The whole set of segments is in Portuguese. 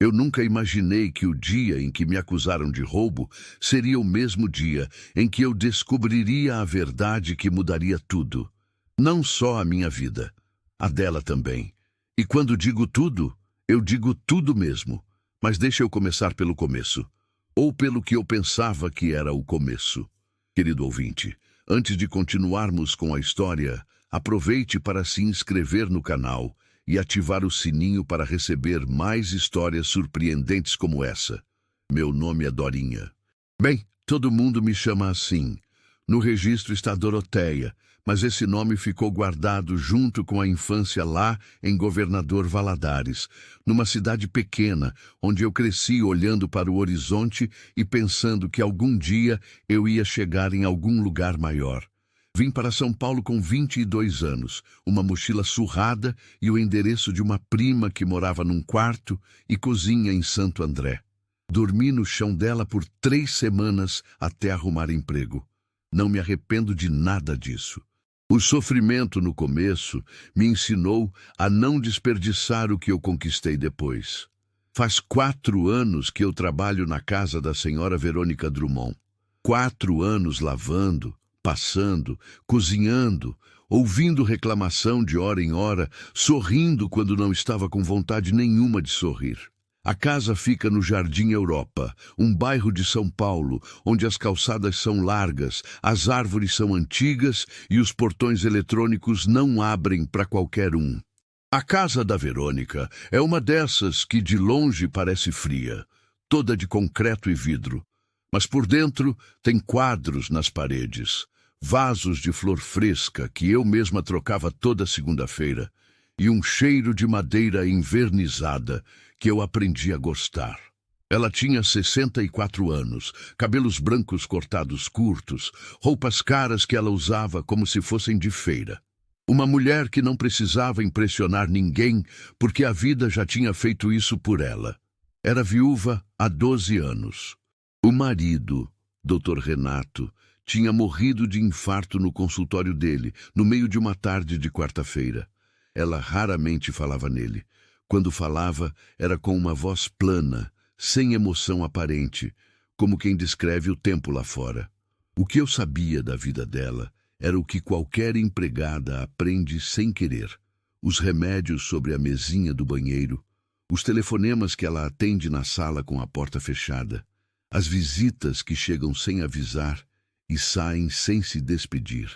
Eu nunca imaginei que o dia em que me acusaram de roubo seria o mesmo dia em que eu descobriria a verdade que mudaria tudo. Não só a minha vida, a dela também. E quando digo tudo, eu digo tudo mesmo. Mas deixa eu começar pelo começo. Ou pelo que eu pensava que era o começo. Querido ouvinte, antes de continuarmos com a história, aproveite para se inscrever no canal e ativar o sininho para receber mais histórias surpreendentes como essa. Meu nome é Dorinha. Bem, todo mundo me chama assim. No registro está Doroteia, mas esse nome ficou guardado junto com a infância lá em Governador Valadares, numa cidade pequena, onde eu cresci olhando para o horizonte e pensando que algum dia eu ia chegar em algum lugar maior. Vim para São Paulo com 22 anos, uma mochila surrada e o endereço de uma prima que morava num quarto e cozinha em Santo André. Dormi no chão dela por 3 semanas até arrumar emprego. Não me arrependo de nada disso. O sofrimento no começo me ensinou a não desperdiçar o que eu conquistei depois. Faz 4 anos que eu trabalho na casa da senhora Verônica Drummond. 4 anos lavando, passando, cozinhando, ouvindo reclamação de hora em hora, sorrindo quando não estava com vontade nenhuma de sorrir. A casa fica no Jardim Europa, um bairro de São Paulo, onde as calçadas são largas, as árvores são antigas e os portões eletrônicos não abrem para qualquer um. A casa da Verônica é uma dessas que de longe parece fria, toda de concreto e vidro, mas por dentro tem quadros nas paredes, vasos de flor fresca que eu mesma trocava toda segunda-feira e um cheiro de madeira envernizada que eu aprendi a gostar. Ela tinha 64 anos, cabelos brancos cortados curtos, roupas caras que ela usava como se fossem de feira. Uma mulher que não precisava impressionar ninguém porque a vida já tinha feito isso por ela. Era viúva há 12 anos. O marido, Dr. Renato, tinha morrido de infarto no consultório dele, no meio de uma tarde de quarta-feira. Ela raramente falava nele. Quando falava, era com uma voz plana, sem emoção aparente, como quem descreve o tempo lá fora. O que eu sabia da vida dela era o que qualquer empregada aprende sem querer. Os remédios sobre a mesinha do banheiro, os telefonemas que ela atende na sala com a porta fechada, as visitas que chegam sem avisar e saem sem se despedir.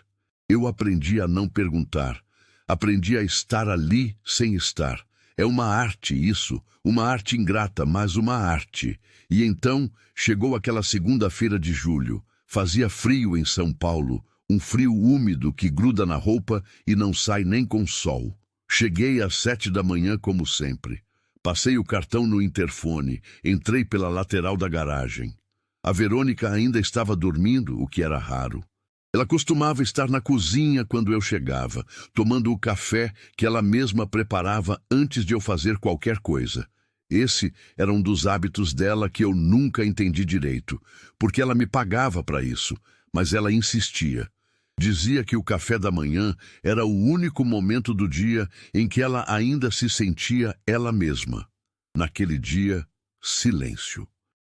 Eu aprendi a não perguntar, aprendi a estar ali sem estar. É uma arte isso, uma arte ingrata, mas uma arte. E então chegou aquela segunda-feira de julho. Fazia frio em São Paulo, um frio úmido que gruda na roupa e não sai nem com sol. Cheguei às 7 da manhã como sempre. Passei o cartão no interfone, entrei pela lateral da garagem. A Verônica ainda estava dormindo, o que era raro. Ela costumava estar na cozinha quando eu chegava, tomando o café que ela mesma preparava antes de eu fazer qualquer coisa. Esse era um dos hábitos dela que eu nunca entendi direito, porque ela me pagava para isso, mas ela insistia. Dizia que o café da manhã era o único momento do dia em que ela ainda se sentia ela mesma. Naquele dia, silêncio.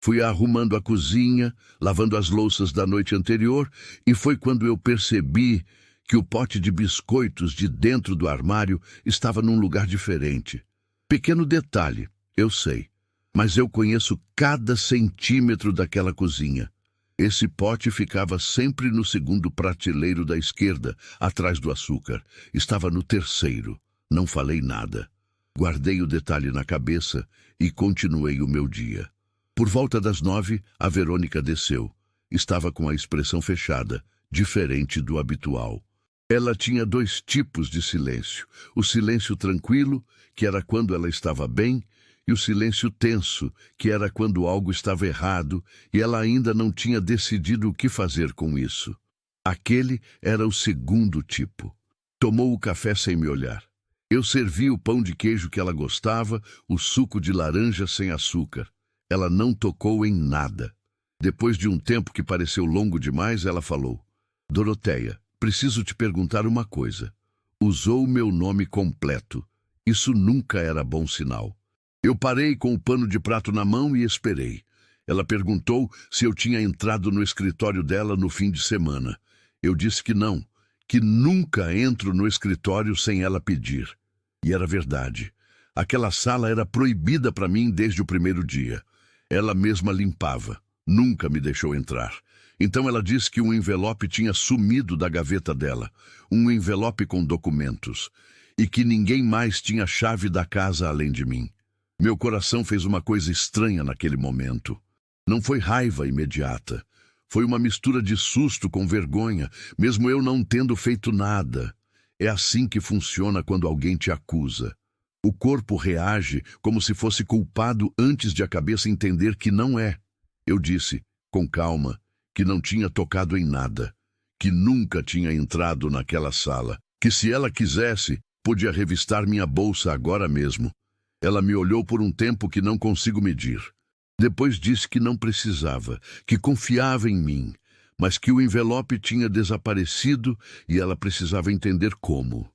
Fui arrumando a cozinha, lavando as louças da noite anterior, e foi quando eu percebi que o pote de biscoitos de dentro do armário estava num lugar diferente. Pequeno detalhe, eu sei, mas eu conheço cada centímetro daquela cozinha. Esse pote ficava sempre no segundo prateleiro da esquerda, atrás do açúcar. Estava no terceiro. Não falei nada. Guardei o detalhe na cabeça e continuei o meu dia. Por volta das 9, a Verônica desceu. Estava com a expressão fechada, diferente do habitual. Ela tinha 2 tipos de silêncio. O silêncio tranquilo, que era quando ela estava bem, e o silêncio tenso, que era quando algo estava errado e ela ainda não tinha decidido o que fazer com isso. Aquele era o segundo tipo. Tomou o café sem me olhar. Eu servi o pão de queijo que ela gostava, o suco de laranja sem açúcar. Ela não tocou em nada. Depois de um tempo que pareceu longo demais, ela falou: Doroteia, preciso te perguntar uma coisa. Usou meu nome completo. Isso nunca era bom sinal. Eu parei com o pano de prato na mão e esperei. Ela perguntou se eu tinha entrado no escritório dela no fim de semana. Eu disse que não, que nunca entro no escritório sem ela pedir. E era verdade. Aquela sala era proibida para mim desde o primeiro dia. Ela mesma limpava. Nunca me deixou entrar. Então ela disse que um envelope tinha sumido da gaveta dela, um envelope com documentos, e que ninguém mais tinha chave da casa além de mim. Meu coração fez uma coisa estranha naquele momento. Não foi raiva imediata. Foi uma mistura de susto com vergonha, mesmo eu não tendo feito nada. É assim que funciona quando alguém te acusa. O corpo reage como se fosse culpado antes de a cabeça entender que não é. Eu disse, com calma, que não tinha tocado em nada, que nunca tinha entrado naquela sala, que se ela quisesse, podia revistar minha bolsa agora mesmo. Ela me olhou por um tempo que não consigo medir. Depois disse que não precisava, que confiava em mim, mas que o envelope tinha desaparecido e ela precisava entender como.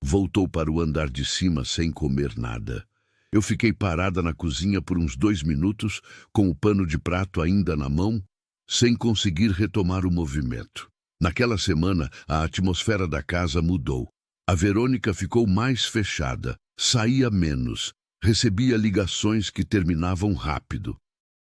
Voltou para o andar de cima sem comer nada. Eu fiquei parada na cozinha por uns 2 minutos, com o pano de prato ainda na mão, sem conseguir retomar o movimento. Naquela semana, a atmosfera da casa mudou. A Verônica ficou mais fechada, saía menos, recebia ligações que terminavam rápido.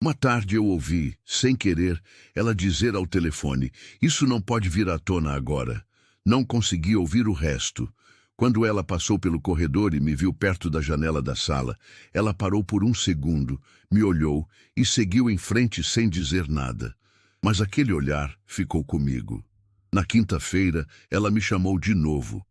Uma tarde eu ouvi, sem querer, ela dizer ao telefone, "Isso não pode vir à tona agora." Não consegui ouvir o resto. Quando ela passou pelo corredor e me viu perto da janela da sala, ela parou por um segundo, me olhou e seguiu em frente sem dizer nada. Mas aquele olhar ficou comigo. Na quinta-feira, ela me chamou de novo.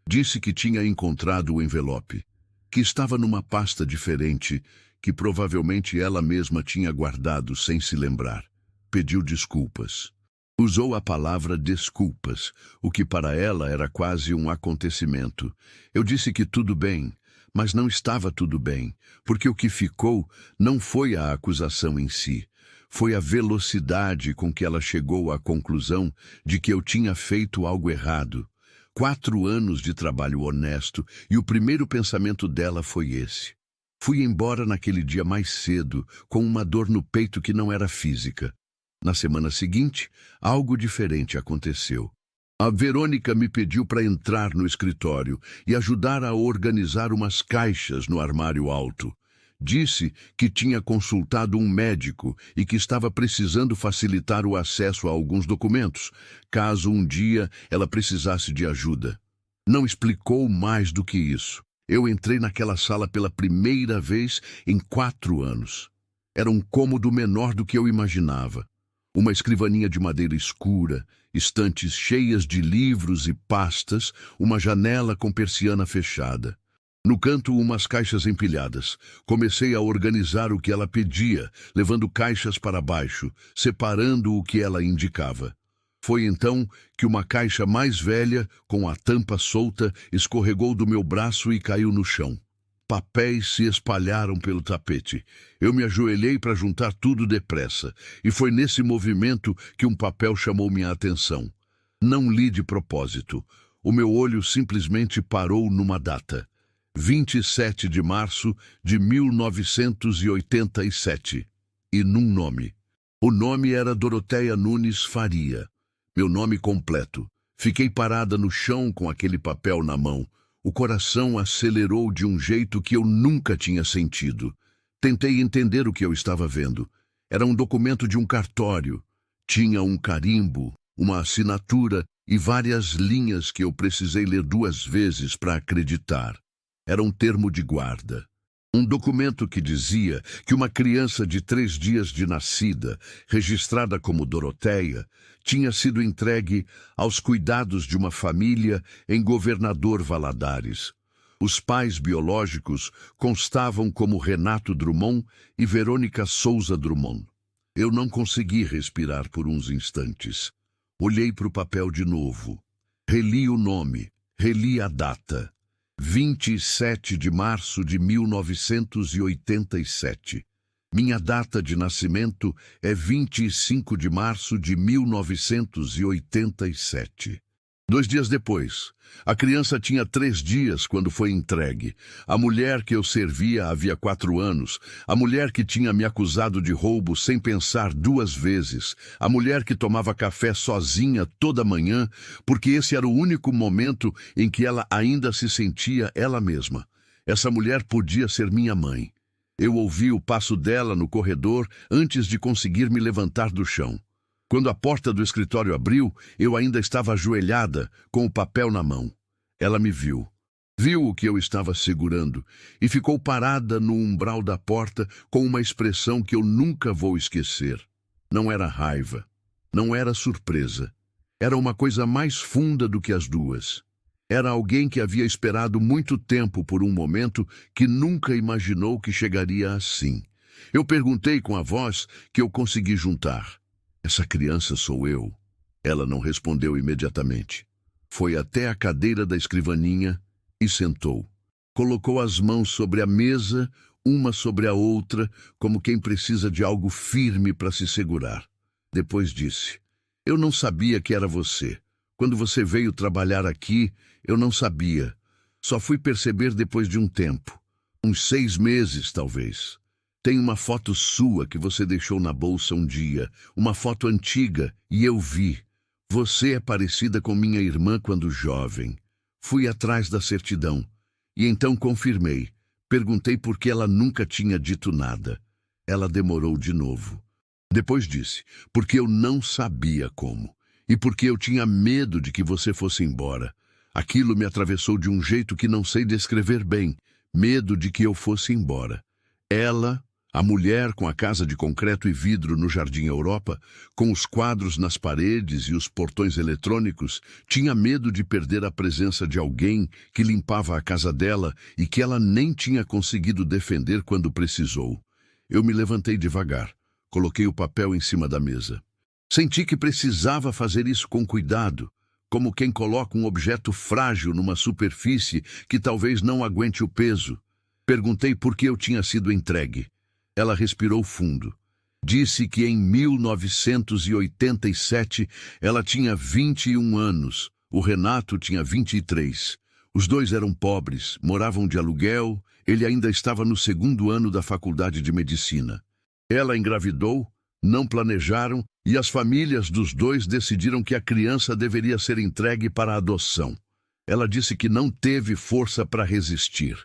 Disse que tinha encontrado o envelope, que estava numa pasta diferente, que provavelmente ela mesma tinha guardado sem se lembrar. Pediu desculpas. Usou a palavra desculpas, o que para ela era quase um acontecimento. Eu disse que tudo bem, mas não estava tudo bem, porque o que ficou não foi a acusação em si. Foi a velocidade com que ela chegou à conclusão de que eu tinha feito algo errado. 4 anos de trabalho honesto e o primeiro pensamento dela foi esse. Fui embora naquele dia mais cedo, com uma dor no peito que não era física. Na semana seguinte, algo diferente aconteceu. A Verônica me pediu para entrar no escritório e ajudar a organizar umas caixas no armário alto. Disse que tinha consultado um médico e que estava precisando facilitar o acesso a alguns documentos, caso um dia ela precisasse de ajuda. Não explicou mais do que isso. Eu entrei naquela sala pela primeira vez em 4 anos. Era um cômodo menor do que eu imaginava. Uma escrivaninha de madeira escura, estantes cheias de livros e pastas, uma janela com persiana fechada. No canto, umas caixas empilhadas. Comecei a organizar o que ela pedia, levando caixas para baixo, separando o que ela indicava. Foi então que uma caixa mais velha, com a tampa solta, escorregou do meu braço e caiu no chão. Papéis se espalharam pelo tapete. Eu me ajoelhei para juntar tudo depressa, e foi nesse movimento que um papel chamou minha atenção. Não li de propósito. O meu olho simplesmente parou numa data. 27 de março de 1987. E num nome. O nome era Doroteia Nunes Faria. Meu nome completo. Fiquei parada no chão com aquele papel na mão. O coração acelerou de um jeito que eu nunca tinha sentido. Tentei entender o que eu estava vendo. Era um documento de um cartório. Tinha um carimbo, uma assinatura e várias linhas que eu precisei ler 2 vezes para acreditar. Era um termo de guarda. Um documento que dizia que uma criança de 3 dias de nascida, registrada como Doroteia, tinha sido entregue aos cuidados de uma família em Governador Valadares. Os pais biológicos constavam como Renato Drummond e Verônica Souza Drummond. Eu não consegui respirar por uns instantes. Olhei para o papel de novo. Reli o nome, reli a data. 27 de março de 1987. Minha data de nascimento é 25 de março de 1987. 2 dias depois, a criança tinha 3 dias quando foi entregue. A mulher que eu servia havia 4 anos, a mulher que tinha me acusado de roubo sem pensar 2 vezes, a mulher que tomava café sozinha toda manhã, porque esse era o único momento em que ela ainda se sentia ela mesma. Essa mulher podia ser minha mãe. Eu ouvi o passo dela no corredor antes de conseguir me levantar do chão. Quando a porta do escritório abriu, eu ainda estava ajoelhada, com o papel na mão. Ela me viu. Viu o que eu estava segurando e ficou parada no umbral da porta com uma expressão que eu nunca vou esquecer. Não era raiva, não era surpresa. Era uma coisa mais funda do que as duas. Era alguém que havia esperado muito tempo por um momento que nunca imaginou que chegaria assim. Eu perguntei com a voz que eu consegui juntar. Essa criança sou eu. Ela não respondeu imediatamente. Foi até a cadeira da escrivaninha e sentou. Colocou as mãos sobre a mesa, uma sobre a outra, como quem precisa de algo firme para se segurar. Depois disse: eu não sabia que era você. Quando você veio trabalhar aqui, eu não sabia. Só fui perceber depois de um tempo. Uns 6 meses, talvez. Tem uma foto sua que você deixou na bolsa um dia, uma foto antiga, e eu vi. Você é parecida com minha irmã quando jovem. Fui atrás da certidão, e então confirmei. Perguntei por que ela nunca tinha dito nada. Ela demorou de novo. Depois disse, porque eu não sabia como, e porque eu tinha medo de que você fosse embora. Aquilo me atravessou de um jeito que não sei descrever bem, medo de que eu fosse embora. Ela... A mulher com a casa de concreto e vidro no Jardim Europa, com os quadros nas paredes e os portões eletrônicos, tinha medo de perder a presença de alguém que limpava a casa dela e que ela nem tinha conseguido defender quando precisou. Eu me levantei devagar, coloquei o papel em cima da mesa. Senti que precisava fazer isso com cuidado, como quem coloca um objeto frágil numa superfície que talvez não aguente o peso. Perguntei por que eu tinha sido entregue. Ela respirou fundo. Disse que em 1987 ela tinha 21 anos, o Renato tinha 23. Os dois eram pobres, moravam de aluguel, ele ainda estava no 2º ano da faculdade de medicina. Ela engravidou, não planejaram e as famílias dos dois decidiram que a criança deveria ser entregue para a adoção. Ela disse que não teve força para resistir,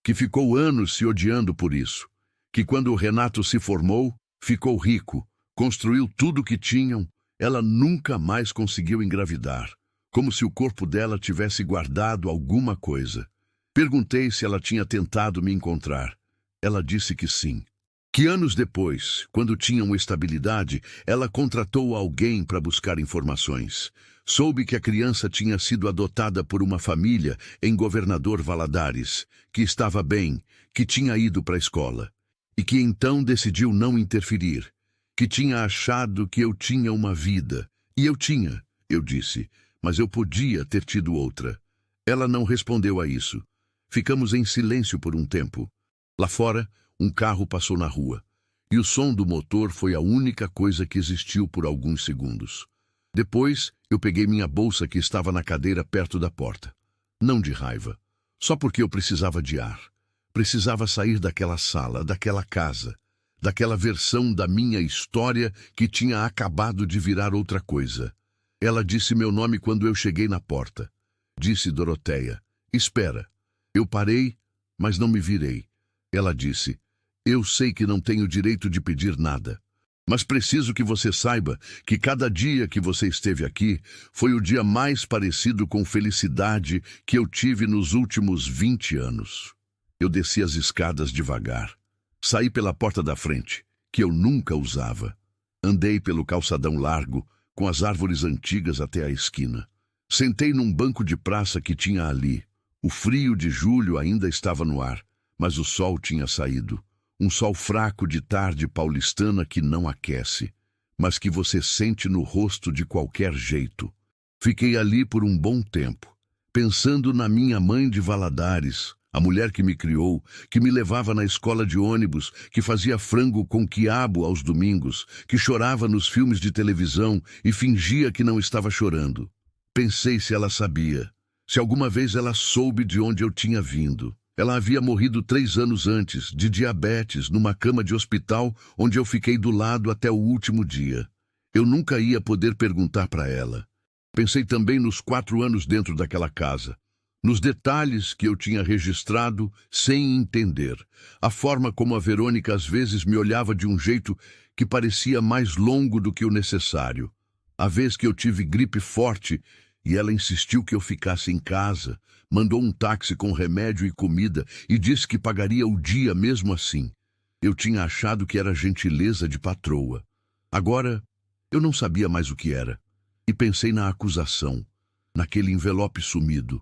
que ficou anos se odiando por isso. Que quando o Renato se formou, ficou rico, construiu tudo o que tinham, ela nunca mais conseguiu engravidar, como se o corpo dela tivesse guardado alguma coisa. Perguntei se ela tinha tentado me encontrar. Ela disse que sim. Que anos depois, quando tinham estabilidade, ela contratou alguém para buscar informações. Soube que a criança tinha sido adotada por uma família em Governador Valadares, que estava bem, que tinha ido para a escola. E que então decidiu não interferir, que tinha achado que eu tinha uma vida. E eu tinha, eu disse, mas eu podia ter tido outra. Ela não respondeu a isso. Ficamos em silêncio por um tempo. Lá fora, um carro passou na rua, e o som do motor foi a única coisa que existiu por alguns segundos. Depois, eu peguei minha bolsa que estava na cadeira perto da porta. Não de raiva, só porque eu precisava de ar. Precisava sair daquela sala, daquela casa, daquela versão da minha história que tinha acabado de virar outra coisa. Ela disse meu nome quando eu cheguei na porta. Disse Doroteia. Espera. Eu parei, mas não me virei. Ela disse, eu sei que não tenho direito de pedir nada, mas preciso que você saiba que cada dia que você esteve aqui foi o dia mais parecido com felicidade que eu tive nos últimos 20 anos. Eu desci as escadas devagar. Saí pela porta da frente, que eu nunca usava. Andei pelo calçadão largo, com as árvores antigas até a esquina. Sentei num banco de praça que tinha ali. O frio de julho ainda estava no ar, mas o sol tinha saído. Um sol fraco de tarde paulistana que não aquece, mas que você sente no rosto de qualquer jeito. Fiquei ali por um bom tempo, pensando na minha mãe de Valadares, a mulher que me criou, que me levava na escola de ônibus, que fazia frango com quiabo aos domingos, que chorava nos filmes de televisão e fingia que não estava chorando. Pensei se ela sabia, se alguma vez ela soube de onde eu tinha vindo. Ela havia morrido 3 anos antes, de diabetes, numa cama de hospital onde eu fiquei do lado até o último dia. Eu nunca ia poder perguntar para ela. Pensei também nos 4 anos dentro daquela casa, nos detalhes que eu tinha registrado sem entender, a forma como a Verônica às vezes me olhava de um jeito que parecia mais longo do que o necessário. A vez que eu tive gripe forte e ela insistiu que eu ficasse em casa, mandou um táxi com remédio e comida e disse que pagaria o dia mesmo assim. Eu tinha achado que era gentileza de patroa. Agora, eu não sabia mais o que era. E pensei na acusação, naquele envelope sumido,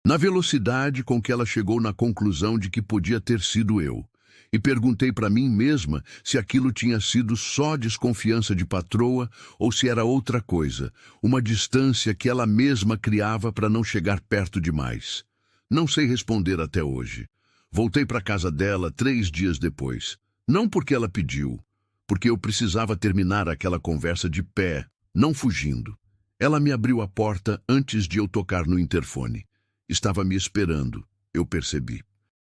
na velocidade com que ela chegou na conclusão de que podia ter sido eu. E perguntei para mim mesma se aquilo tinha sido só desconfiança de patroa ou se era outra coisa, uma distância que ela mesma criava para não chegar perto demais. Não sei responder até hoje. Voltei para a casa dela 3 dias depois. Não porque ela pediu, porque eu precisava terminar aquela conversa de pé, não fugindo. Ela me abriu a porta antes de eu tocar no interfone. Estava me esperando, eu percebi.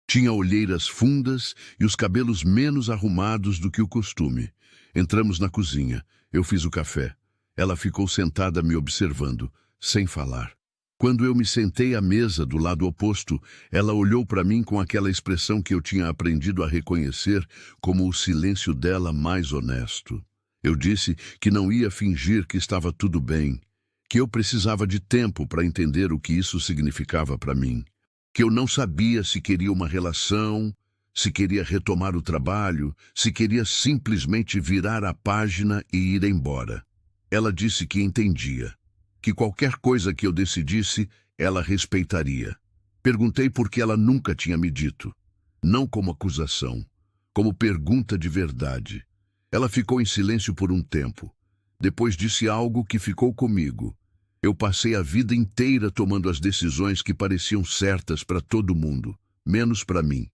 Tinha olheiras fundas e os cabelos menos arrumados do que o costume. Entramos na cozinha. Eu fiz o café. Ela ficou sentada me observando, sem falar. Quando eu me sentei à mesa do lado oposto, ela olhou para mim com aquela expressão que eu tinha aprendido a reconhecer como o silêncio dela mais honesto. Eu disse que não ia fingir que estava tudo bem, que eu precisava de tempo para entender o que isso significava para mim. Que eu não sabia se queria uma relação, se queria retomar o trabalho, se queria simplesmente virar a página e ir embora. Ela disse que entendia, que qualquer coisa que eu decidisse, ela respeitaria. Perguntei por que ela nunca tinha me dito, não como acusação, como pergunta de verdade. Ela ficou em silêncio por um tempo. Depois disse algo que ficou comigo. Eu passei a vida inteira tomando as decisões que pareciam certas para todo mundo, menos para mim.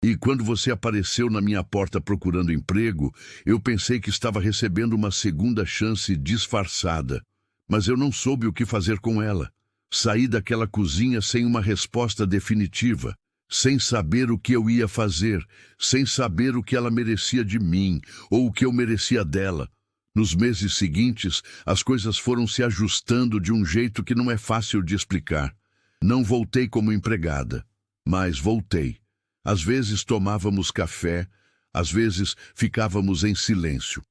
E quando você apareceu na minha porta procurando emprego, eu pensei que estava recebendo uma segunda chance disfarçada. Mas eu não soube o que fazer com ela. Saí daquela cozinha sem uma resposta definitiva, sem saber o que eu ia fazer, sem saber o que ela merecia de mim ou o que eu merecia dela. Nos meses seguintes, as coisas foram se ajustando de um jeito que não é fácil de explicar. Não voltei como empregada, mas voltei. Às vezes tomávamos café, às vezes ficávamos em silêncio.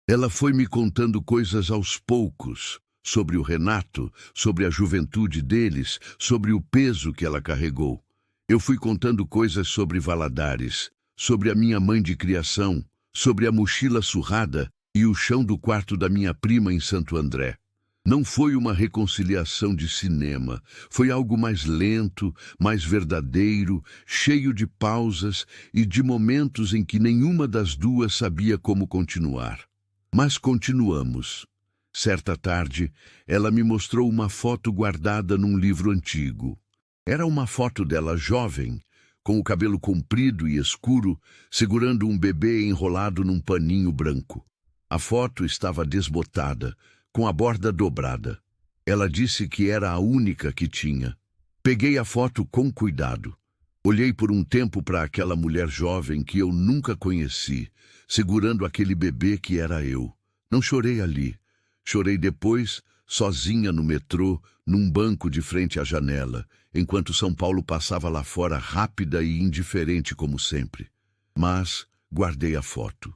Ela foi me contando coisas aos poucos, sobre o Renato, sobre a juventude deles, sobre o peso que ela carregou. Eu fui contando coisas sobre Valadares, sobre a minha mãe de criação, sobre a mochila surrada e o chão do quarto da minha prima em Santo André. Não foi uma reconciliação de cinema, foi algo mais lento, mais verdadeiro, cheio de pausas e de momentos em que nenhuma das duas sabia como continuar. Mas continuamos. Certa tarde, ela me mostrou uma foto guardada num livro antigo. Era uma foto dela jovem, com o cabelo comprido e escuro, segurando um bebê enrolado num paninho branco. A foto estava desbotada, com a borda dobrada. Ela disse que era a única que tinha. Peguei a foto com cuidado. Olhei por um tempo para aquela mulher jovem que eu nunca conheci, segurando aquele bebê que era eu. Não chorei ali. Chorei depois, sozinha no metrô, num banco de frente à janela, enquanto São Paulo passava lá fora rápida e indiferente como sempre. Mas guardei a foto.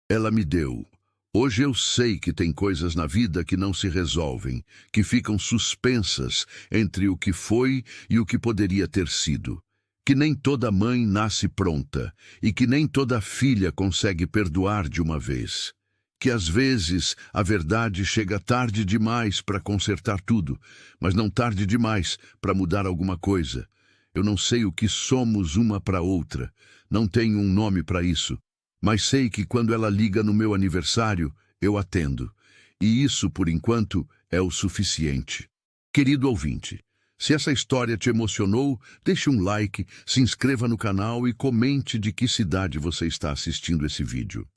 Ela me deu. Hoje eu sei que tem coisas na vida que não se resolvem, que ficam suspensas entre o que foi e o que poderia ter sido. Que nem toda mãe nasce pronta e que nem toda filha consegue perdoar de uma vez. Que às vezes a verdade chega tarde demais para consertar tudo, mas não tarde demais para mudar alguma coisa. Eu não sei o que somos uma para outra, não tenho um nome para isso. Mas sei que quando ela liga no meu aniversário, eu atendo. E isso, por enquanto, é o suficiente. Querido ouvinte, se essa história te emocionou, deixe um like, se inscreva no canal e comente de que cidade você está assistindo esse vídeo.